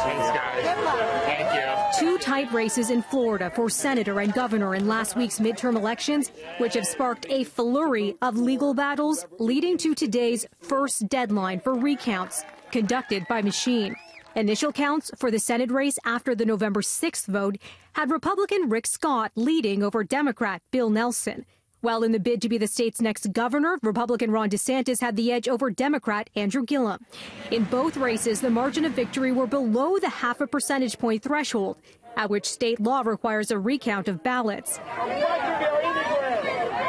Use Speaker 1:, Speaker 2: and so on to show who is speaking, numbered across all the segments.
Speaker 1: Thanks, guys. Good luck. Thank you.
Speaker 2: Two tight races in Florida for senator and governor in last week's midterm elections, which have sparked a flurry of legal battles, leading to today's first deadline for recounts conducted by machine. Initial counts for the Senate race after the November 6th vote had Republican Rick Scott leading over Democrat Bill Nelson. While in the bid to be the state's next governor, Republican Ron DeSantis had the edge over Democrat Andrew Gillum. In both races, the margin of victory were below the half a percentage point threshold, at which state law requires a recount of ballots.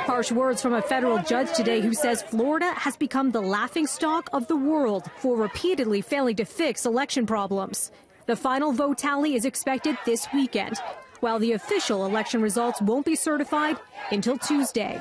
Speaker 2: Harsh words from a federal judge today who says Florida has become the laughingstock of the world for repeatedly failing to fix election problems. The final vote tally is expected this weekend, while the official election results won't be certified until Tuesday.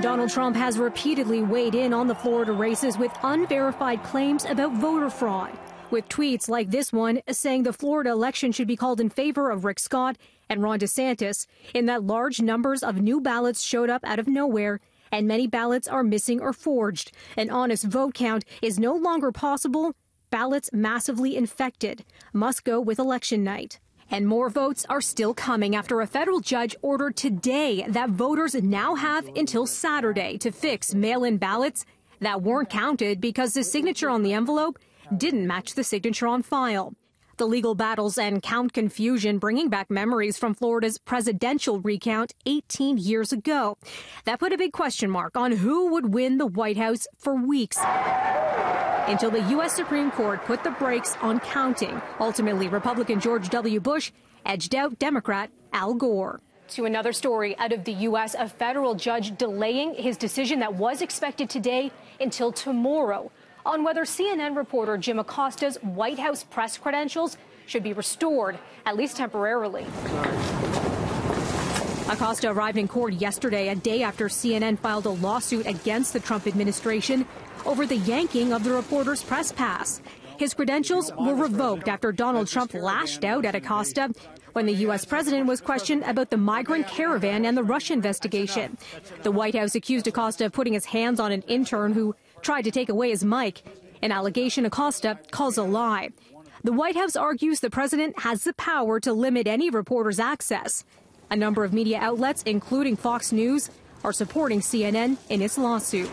Speaker 2: Donald Trump has repeatedly weighed in on the Florida races with unverified claims about voter fraud, with tweets like this one saying the Florida election should be called in favor of Rick Scott and Ron DeSantis, in that large numbers of new ballots showed up out of nowhere and many ballots are missing or forged. An honest vote count is no longer possible. Ballots massively infected must go with election night. And more votes are still coming after a federal judge ordered today that voters now have until Saturday to fix mail-in ballots that weren't counted because the signature on the envelope didn't match the signature on file. The legal battles and count confusion bringing back memories from Florida's presidential recount 18 years ago. That put a big question mark on who would win the White House for weeks, until the U.S. Supreme Court put the brakes on counting. Ultimately, Republican George W. Bush edged out Democrat Al Gore. To another story out of the U.S., a federal judge delaying his decision that was expected today until tomorrow on whether CNN reporter Jim Acosta's White House press credentials should be restored, at least temporarily. Acosta arrived in court yesterday, a day after CNN filed a lawsuit against the Trump administration over the yanking of the reporter's press pass. His credentials were revoked after Donald Trump lashed out at Acosta when the U.S. president was questioned about the migrant caravan and the Russia investigation. The White House accused Acosta of putting his hands on an intern who tried to take away his mic, an allegation Acosta calls a lie. The White House argues the president has the power to limit any reporter's access. A number of media outlets, including Fox News, are supporting CNN in its lawsuit.